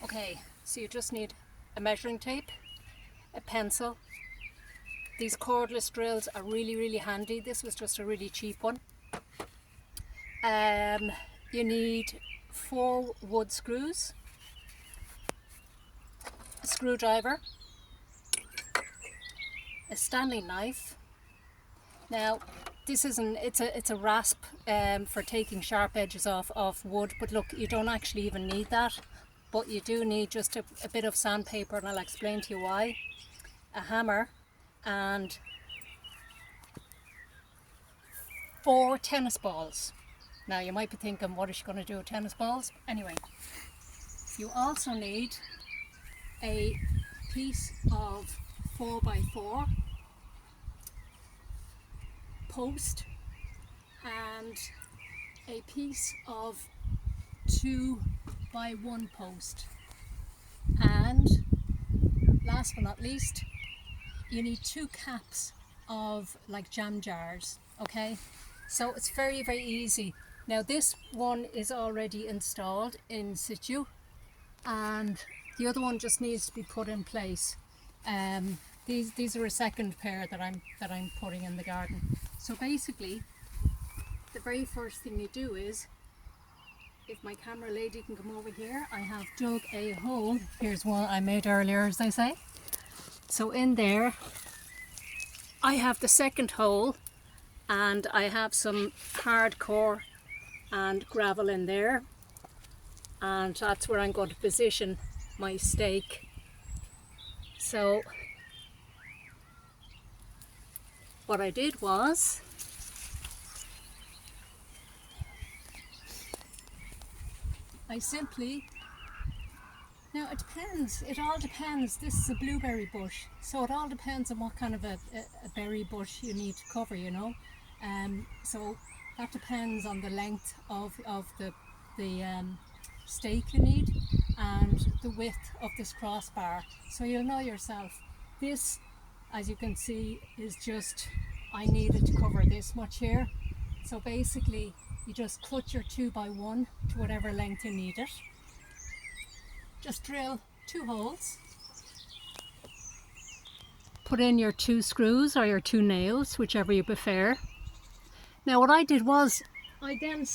Okay, so you just need a measuring tape, a pencil. These cordless drills are really handy. This was just a really cheap one. You need 4 wood screws, a screwdriver, a Stanley knife. Now this isn't, it's a rasp for taking sharp edges off wood, but look, you don't actually even need that, but you do need just a bit of sandpaper, and I'll explain to you why. A hammer and 4 tennis balls. Now you might be thinking, what is she going to do with tennis balls? Anyway, you also need a piece of 4x4 post and a piece of 2x1 post, and last but not least, you need 2 caps of like jam jars. Okay, so it's very easy. Now this one is already installed in situ, and the other one just needs to be put in place. These are a second pair that I'm putting in the garden. So basically, the very first thing you do is, if my camera lady can come over here, I have dug a hole. Here's one I made earlier, as they say. So in there, I have the second hole, and I have some hardcore and gravel in there, and that's where I'm going to position my stake. So what I did was, I simply, now it depends, it all depends. This is a blueberry bush, so it all depends on what kind of a berry bush you need to cover, you know. So that depends on the length of the stake you need and the width of this crossbar. So you'll know yourself. This, as you can see, is just, I needed to cover this much here. So basically you just cut your 2x1 to whatever length you need it. Just drill 2 holes. Put in your 2 screws or your 2 nails, whichever you prefer. Now what I did was, I just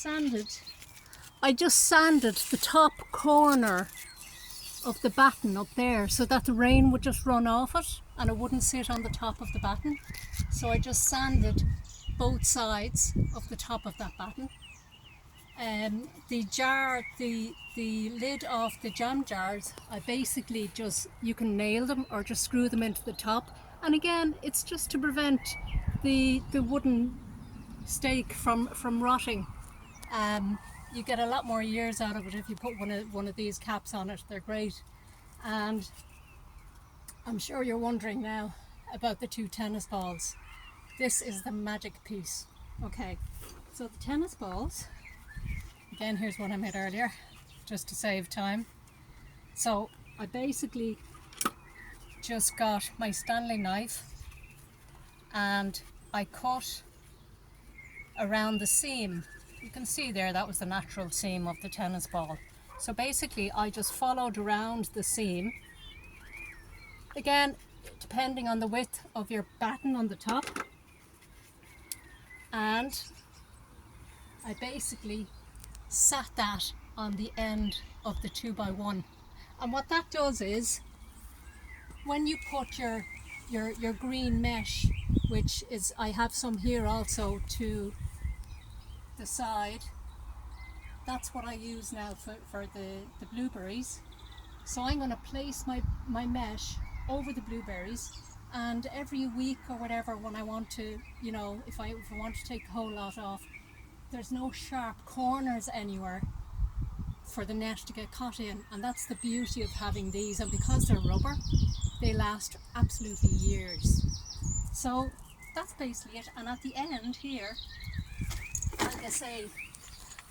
sanded the top corner of the batten up there so that the rain would just run off it and it wouldn't sit on the top of the batten. So I just sanded both sides of the top of that batten. The lid of the jam jars, I basically just, you can nail them or just screw them into the top. And again, it's just to prevent the wooden stake from rotting. You get a lot more years out of it if you put one of these caps on it. They're great. And I'm sure you're wondering now about the 2 tennis balls. This is the magic piece. Okay, so the tennis balls, again, here's one I made earlier, just to save time. So I basically just got my Stanley knife and I cut around the seam. You can see there, that was the natural seam of the tennis ball. So basically I just followed around the seam. Again, depending on the width of your batten on the top. And I basically sat that on the end of the 2x1. And what that does is, when you put your green mesh, which is, I have some here also to the side, that's what I use now for the blueberries. So I'm going to place my mesh over the blueberries, and every week or whatever, when I want to, you know, if I want to take the whole lot off, there's no sharp corners anywhere for the net to get caught in, and that's the beauty of having these. And because they're rubber, they last absolutely years. So that's basically it. And at the end here, like I say,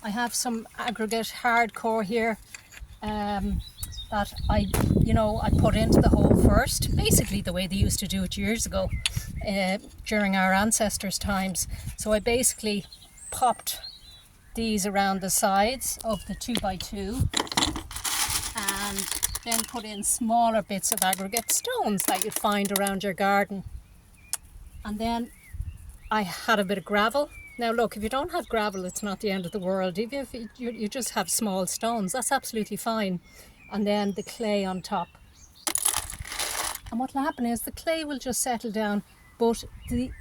I have some aggregate hardcore here that I put into the hole first, basically the way they used to do it years ago during our ancestors' times. So I basically popped these around the sides of the 2x2, and then put in smaller bits of aggregate stones that you'd find around your garden. And then I had a bit of gravel. Now look, if you don't have gravel, it's not the end of the world. Even if you just have small stones, that's absolutely fine. And then the clay on top. And what will happen is the clay will just settle down, but the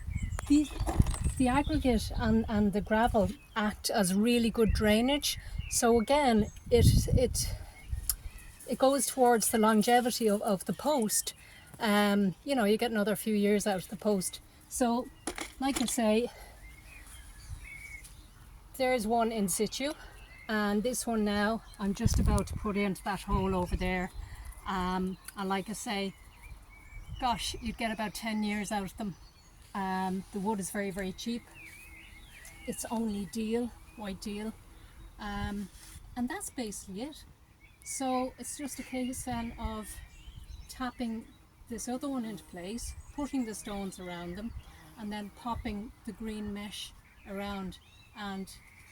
aggregate and the gravel act as really good drainage. So again, it goes towards the longevity of the post. You know, you get another few years out of the post. So, like I say, there's one in situ, and this one now I'm just about to put into that hole over there. And like I say, gosh, you'd get about 10 years out of them. The wood is very, very cheap. It's only deal, white deal. And that's basically it. So it's just a case then of tapping this other one into place, putting the stones around them, and then popping the green mesh around, and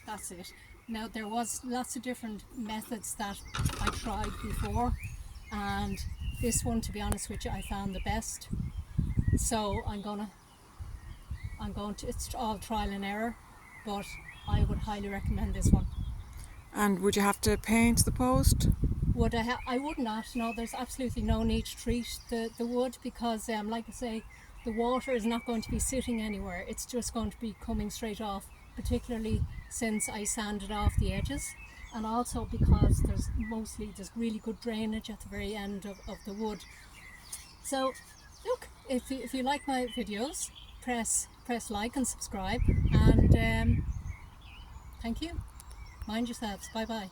that's it. Now there was lots of different methods that I tried before, and this one, to be honest with you, I found the best. So I'm going to, it's all trial and error, but I would highly recommend this one. And would you have to paint the post? I would not. No, there's absolutely no need to treat the wood, because like I say, the water is not going to be sitting anywhere. It's just going to be coming straight off, particularly since I sanded off the edges, and also because there's really good drainage at the very end of the wood. So look, if you like my videos, press like and subscribe, and thank you. Mind yourselves. Bye bye.